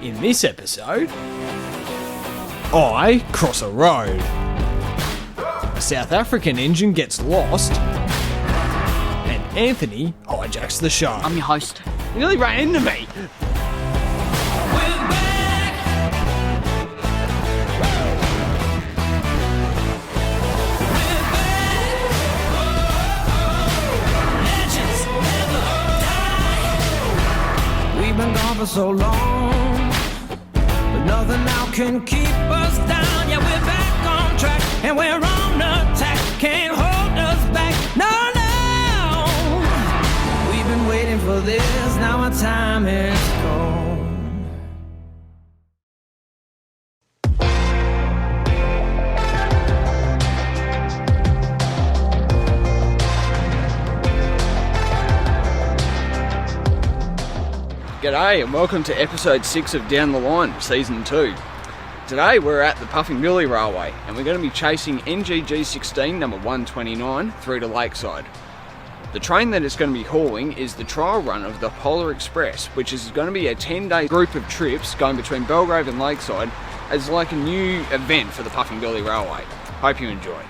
In this episode, I cross a road. A South African engine gets lost, and Anthony hijacks the show. I'm your host. You nearly ran into me. We've been gone for so long, but nothing now can keep us down. Yeah, we're back on track, and we're on attack. Can't hold us back, no, no. We've been waiting for this, now our time is gone. G'day and welcome to episode 6 of Down the Line, season 2. Today we're at the Puffing Billy Railway and we're going to be chasing NGG 16 number 129 through to Lakeside. The train that it's going to be hauling is the trial run of the Polar Express, which is going to be a 10-day group of trips going between Belgrave and Lakeside as like a new event for the Puffing Billy Railway. Hope you enjoy.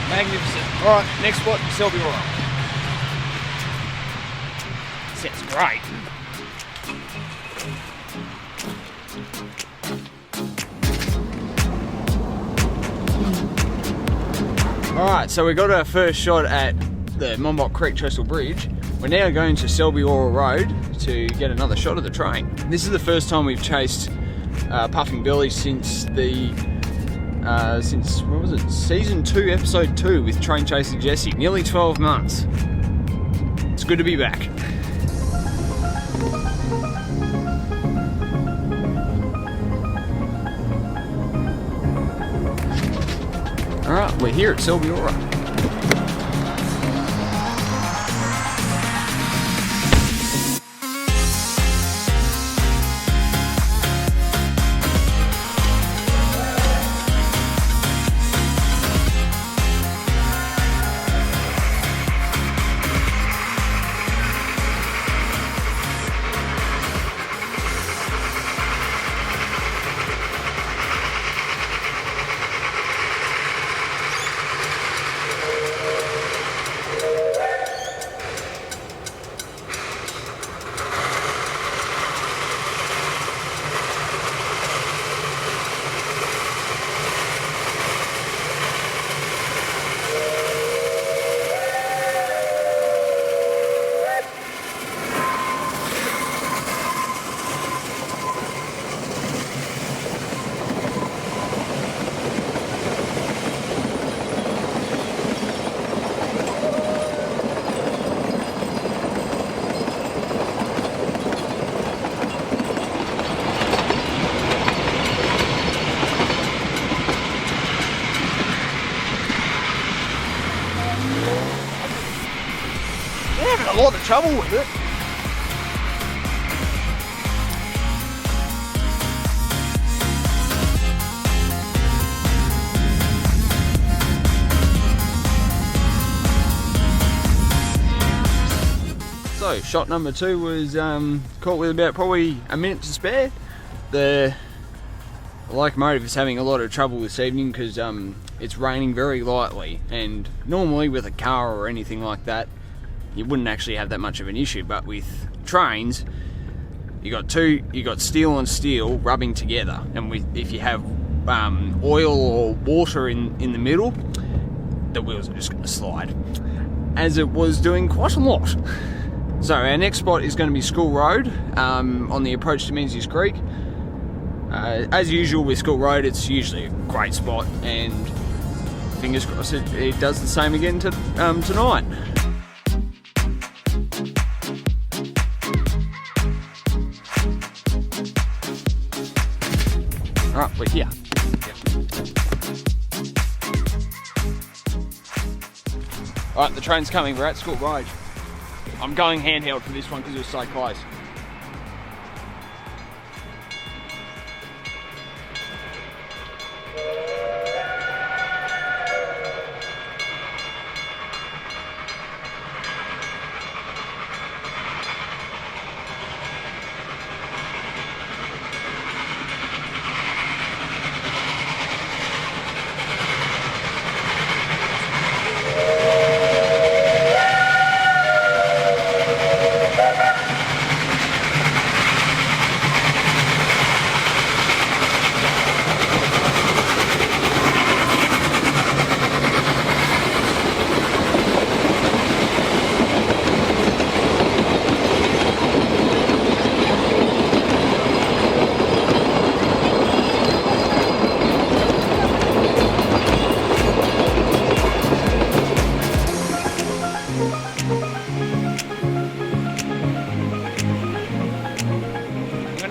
Magnificent. Alright, next spot, Selby Royal. Sounds great. Alright, so we got our first shot at the Monbot Creek Trestle Bridge. We're now going to Selby Royal Road to get another shot of the train. This is the first time we've chased Puffing Billy since what was it? Season 2, episode 2 with Train Chaser Jesse. Nearly 12 months. It's good to be back. Alright, we're here at Selby Royal. A lot of trouble with it. So shot number 2 was caught with about probably a minute to spare. The locomotive is having a lot of trouble this evening because it's raining very lightly, and normally with a car or anything like that you wouldn't actually have that much of an issue, but with trains you got steel on steel rubbing together, and if you have oil or water in the middle, the wheels are just going to slide, as it was doing quite a lot. So our next spot is going to be School Road on the approach to Menzies Creek. As usual with School Road, it's usually a great spot, and fingers crossed it does the same again tonight. Alright, we're here. Alright, the train's coming, we're at School Road. I'm going handheld for this one because it was so close.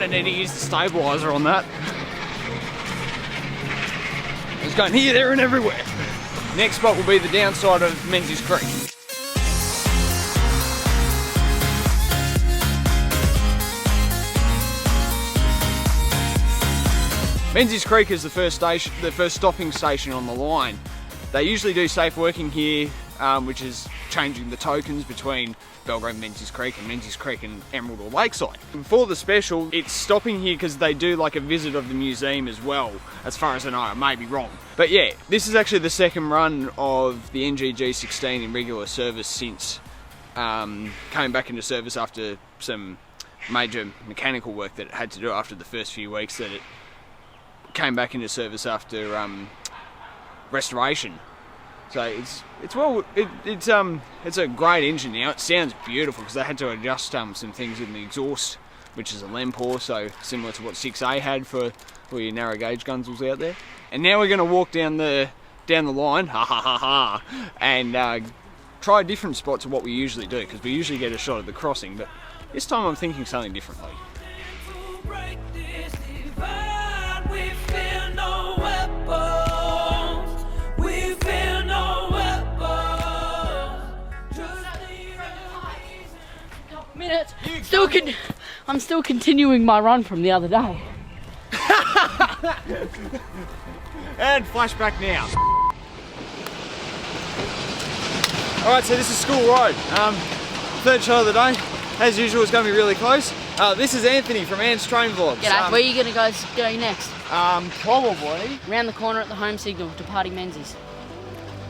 Need to use the stabilizer on that. It's going here, there and everywhere. Next spot will be the downside of Menzies Creek. Menzies Creek is the first stopping station on the line. They usually do safe working here, which is changing the tokens between Belgrave Menzies Creek and Emerald or Lakeside. And for the special, it's stopping here because they do like a visit of the museum as well, as far as I know. I may be wrong. But yeah, this is actually the second run of the NGG 16 in regular service since coming back into service after some major mechanical work that it had to do after the first few weeks that it came back into service after restoration. So it's a great engine now. It sounds beautiful because they had to adjust some things in the exhaust, which is a Lempor, so similar to what 6A had for all your narrow gauge gunsels out there. And now we're going to walk down the line, and try a different spot to what we usually do, because we usually get a shot of the crossing, but this time I'm thinking something differently. I'm still continuing my run from the other day. And flashback now. Alright, so this is School Road. Third shot of the day. As usual, it's going to be really close. This is Anthony from Ant's Train Vlogs. G'day, where are you going to go next? Probably Round the corner at the home signal, departing Menzies.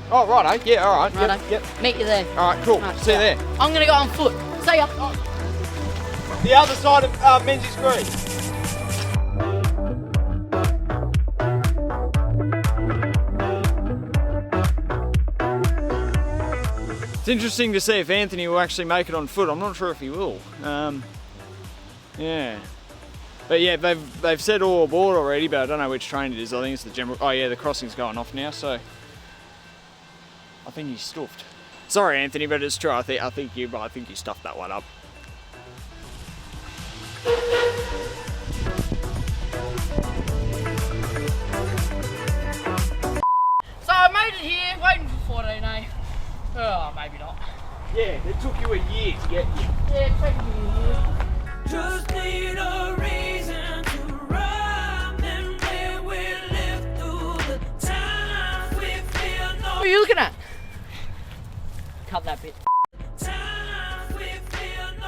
Oh, righto. Yeah, alright. Righto. Yep. Meet you there. Alright, cool. Right, see you there. I'm going to go on foot. See ya. The other side of Menzies Creek. It's interesting to see if Anthony will actually make it on foot. I'm not sure if he will. Yeah. But yeah, they've said all aboard already, but I don't know which train it is. I think it's the general. Oh yeah, the crossing's going off now, so I think he's stuffed. Sorry, Anthony, but it's true. I think you stuffed that one up. So I made it here, waiting for 14A. Oh, maybe not. Yeah, it took you a year to get here. Yeah, it's taking me a year. Just need a reason to run and where we live through the times we feel no. What are you looking at? Cut that bit. Times we feel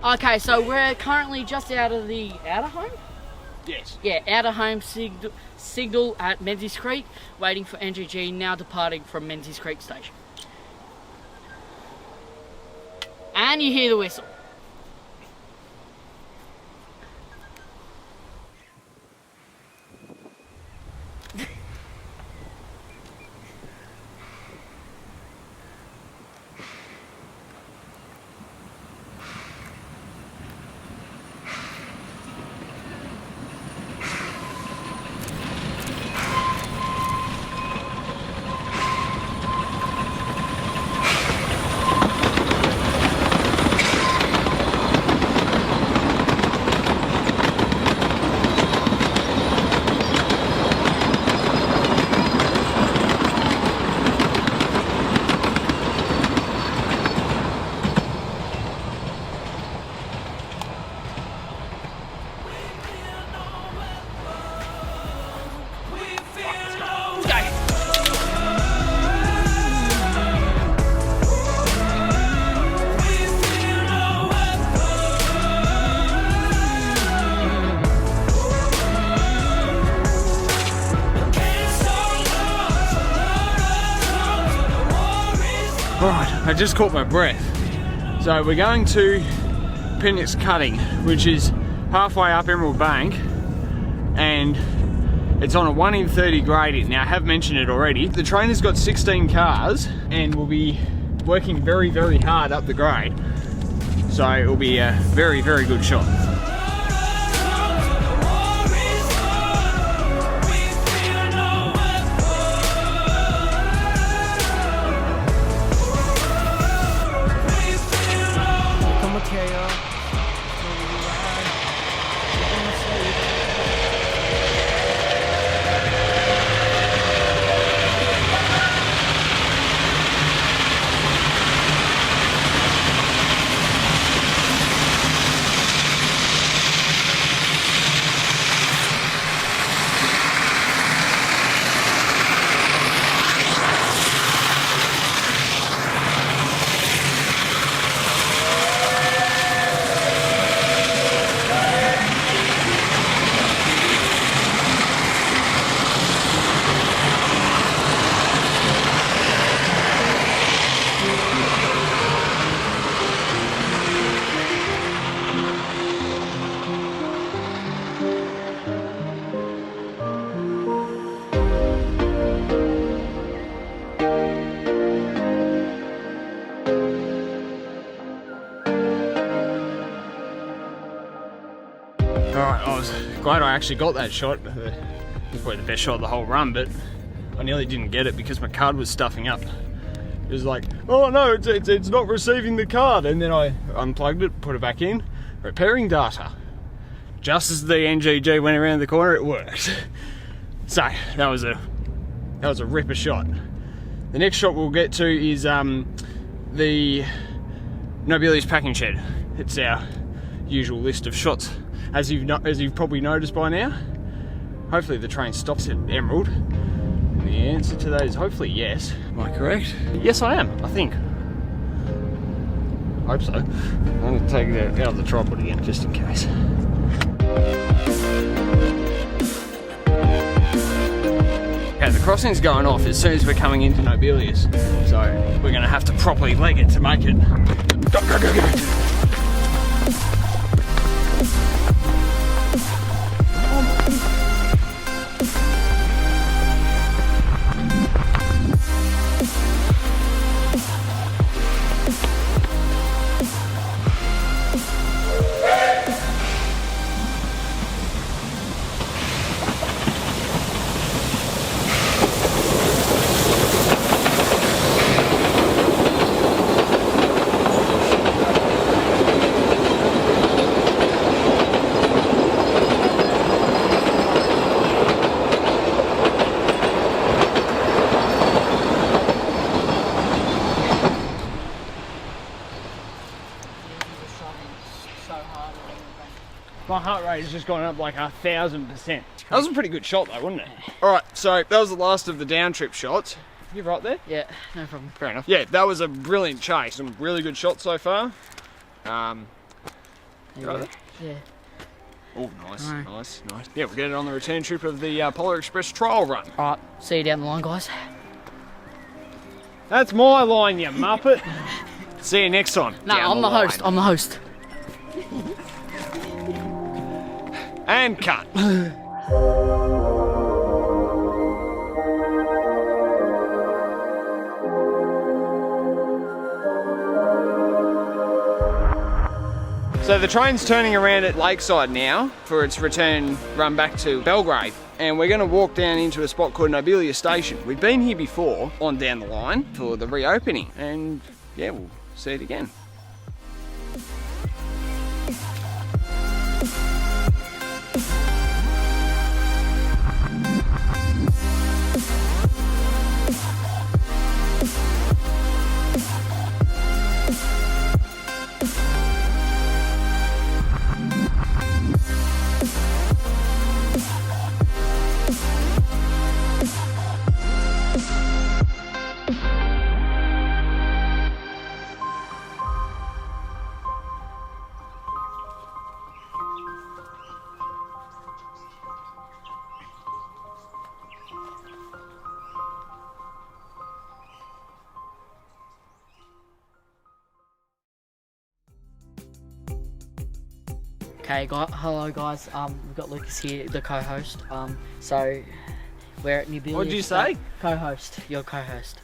Okay, so we're currently just out of the outer home. Yes. Yeah, outer home signal at Menzies Creek, waiting for NGG, now departing from Menzies Creek station. And you hear the whistle. Alright, I just caught my breath. So we're going to Penix Cutting, which is halfway up Emerald Bank, and it's on a 1 in 30 grade. Now I have mentioned it already. The trainer's got 16 cars and will be working very, very hard up the grade. So it'll be a very, very good shot. Alright, I was glad I actually got that shot. It was probably the best shot of the whole run, but I nearly didn't get it because my card was stuffing up. It was like, oh no, it's not receiving the card. And then I unplugged it, put it back in, repairing data. Just as the NGG went around the corner, it worked. So, that was a ripper shot. The next shot we'll get to is the Nobilius packing shed. It's our usual list of shots. As you've probably noticed by now, hopefully the train stops at Emerald. And the answer to that is hopefully yes. Am I correct? Yes, I am, I think. Hope so. I'm going to take it out of the tripod again, just in case. Okay, the crossing's going off as soon as we're coming into Nobilius. So we're going to have to properly leg it to make it. Go, go, go, go. My heart rate has just gone up like 1,000%. That was a pretty good shot though, wasn't it? Alright, so that was the last of the down trip shots. You right there? Yeah, no problem. Fair enough. Yeah, that was a brilliant chase. Some really good shots so far. You got it? Yeah. Oh, nice, Right. nice. Yeah, we'll get it on the return trip of the Polar Express trial run. Alright, see you down the line, guys. That's my line, you muppet. See you next time. No, down I'm the line. host. I'm the host. And cut. So the train's turning around at Lakeside now for its return run back to Belgrade, and we're going to walk down into a spot called Nobilia Station. We've been here before on Down the Line for the reopening, and yeah, we'll see it again. Okay, hello guys. We've got Lucas here, the co-host. So we're at Nobilia. What'd you say? Co-host. Your co-host.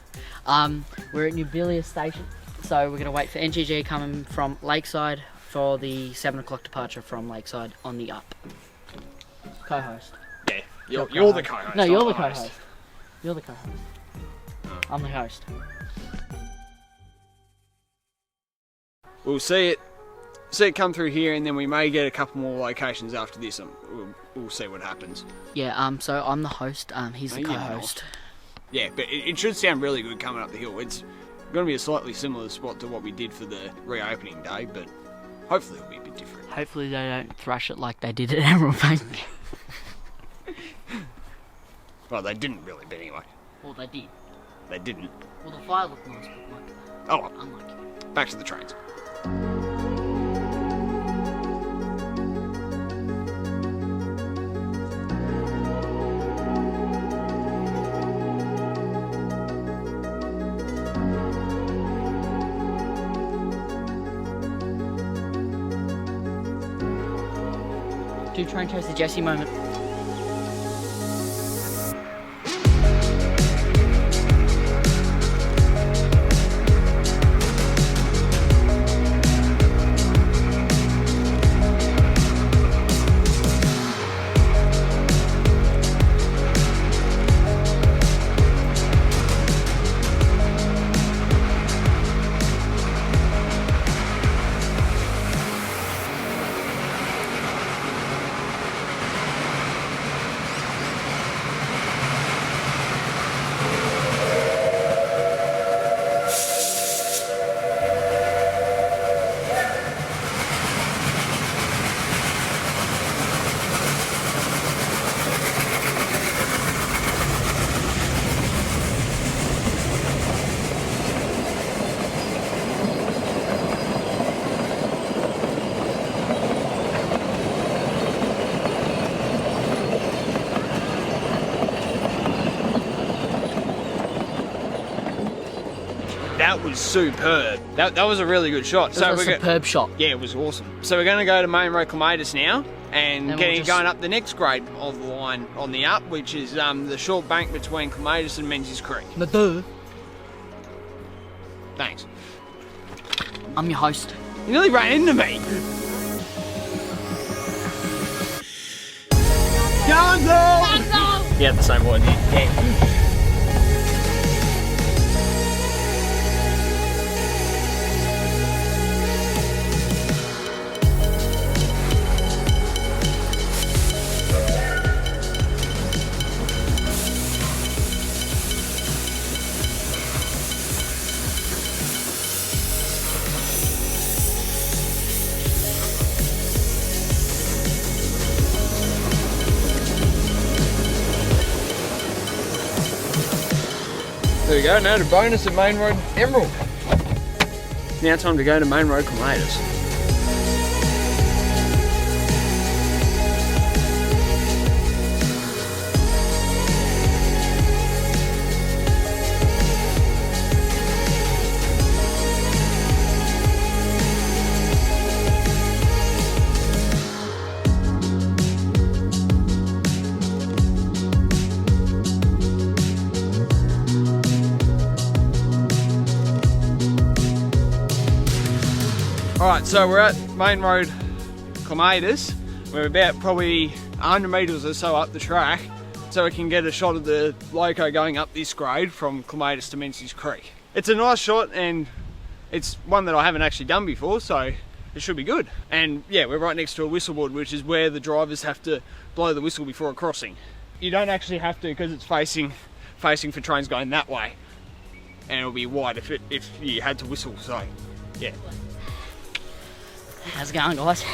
We're at Nobilia Station. So we're gonna wait for NGG coming from Lakeside for the 7 o'clock departure from Lakeside on the up. Co-host. Yeah, you're the co-host. No, you're I'm the host. co-host. You're the co-host. I'm the host. We'll see it come through here, and then we may get a couple more locations after this. We'll see what happens. Yeah. So I'm the host. He's the No, you're co-host. Yeah, but it should sound really good coming up the hill. It's going to be a slightly similar spot to what we did for the reopening day, but hopefully it'll be a bit different. Hopefully they don't thrash it like they did at Emerald Bank. Well, they didn't really, but anyway. Well, they did. They didn't. Well, the fire looked nice, but like, Oh well, unlucky. back to the trains. Do train chaser Jesse moment. That was superb. That was a really good shot. It was a superb shot. Yeah, it was awesome. So we're going to go to Main Road Clematis now and we'll getting just- going up the next grade of the line on the up, which is the short bank between Clematis and Menzies Creek. No, duh. Thanks. I'm your host. You nearly ran into me. Gonzo! Yeah, the same one. Yeah. There we go, now to bonus at Main Road Emerald. Now time to go to Main Road Clematis. Alright, so we're at Main Road Clematis. We're about probably 100 metres or so up the track, so we can get a shot of the loco going up this grade from Clematis to Menzies Creek. It's a nice shot, and it's one that I haven't actually done before, so it should be good. And yeah, we're right next to a whistleboard, which is where the drivers have to blow the whistle before a crossing. You don't actually have to, because it's facing for trains going that way, and it'll be wide if you had to whistle. So yeah. How's it going, guys?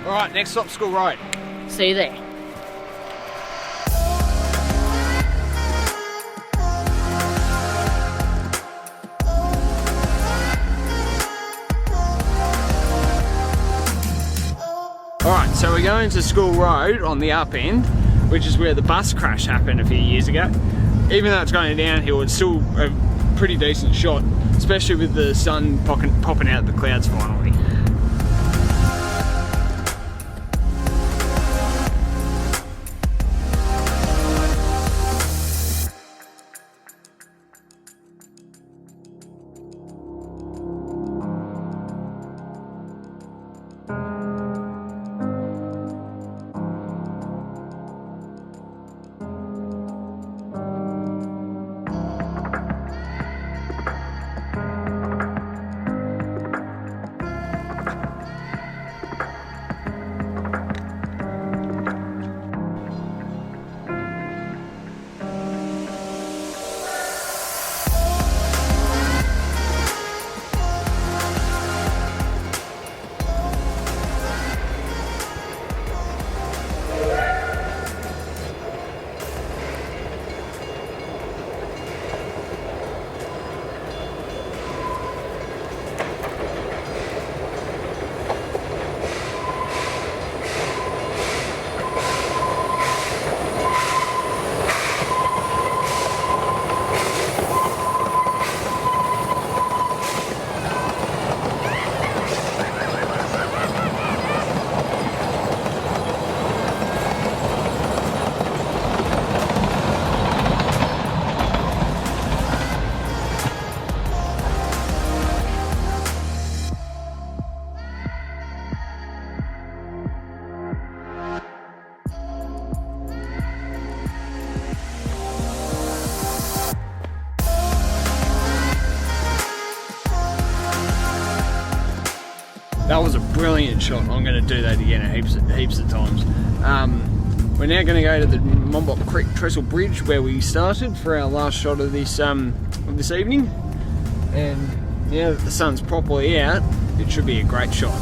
Alright, next stop, School Road. See you there. Alright, so we're going to School Road on the up end, which is where the bus crash happened a few years ago. Even though it's going downhill, it's still a pretty decent shot, especially with the sun popping out the clouds finally. That was a brilliant shot. I'm going to do that again heaps of times. We're now going to go to the Monbot Creek Trestle Bridge where we started for our last shot of this evening. And now that the sun's properly out, it should be a great shot.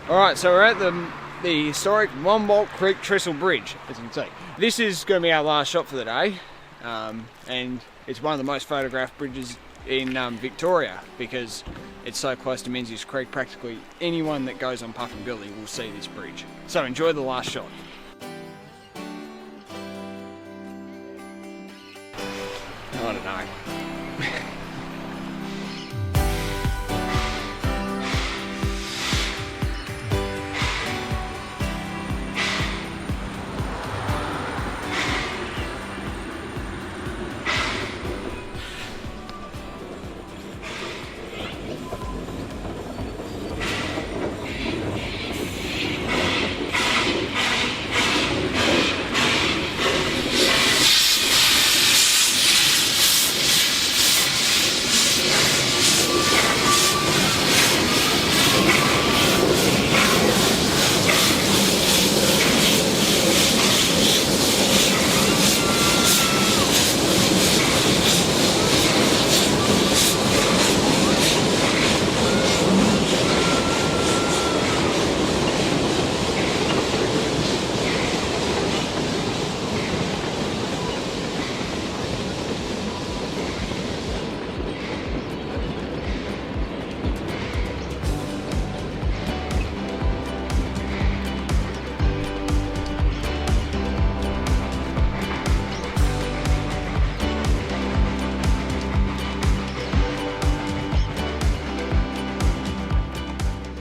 Alright, so we're at the historic Monbot Creek Trestle Bridge, as you can see. This is going to be our last shot for the day, and it's one of the most photographed bridges in Victoria because it's so close to Menzies Creek. Practically anyone that goes on Puffin Billy will see this bridge. So enjoy the last shot. I don't know.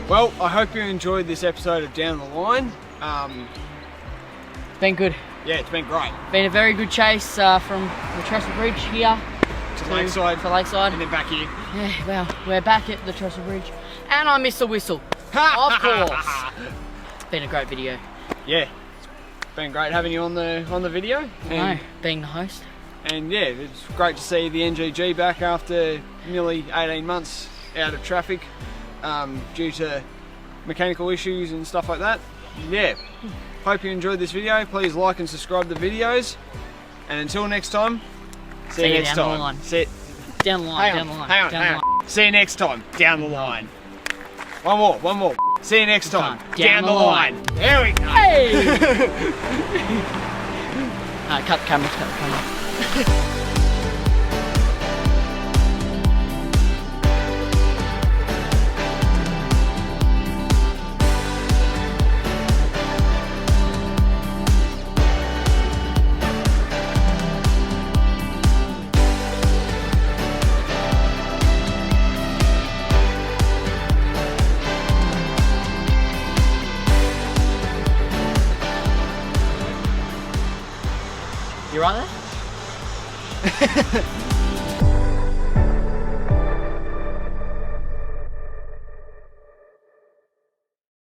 Well, I hope you enjoyed this episode of Down the Line. It's been good. Yeah, it's been great. Been a very good chase from the Trestle Bridge here To Lakeside. to Lakeside. And then back here. Yeah, well, we're back at the Trestle Bridge, and I missed the whistle. Of course. It's been a great video. Yeah, it's been great having you on the video. No, being the host. And yeah, it's great to see the NGG back after nearly 18 months out of traffic due to mechanical issues and stuff like that. Yeah, hope you enjoyed this video. Please like and subscribe to the videos. And until next time, see you next down the time. line. Hang Down the line, down the line, on, down the line. See you next time, down the line. One more. See you next time, Down the line. There we go. Hey! Cut the camera. You right there?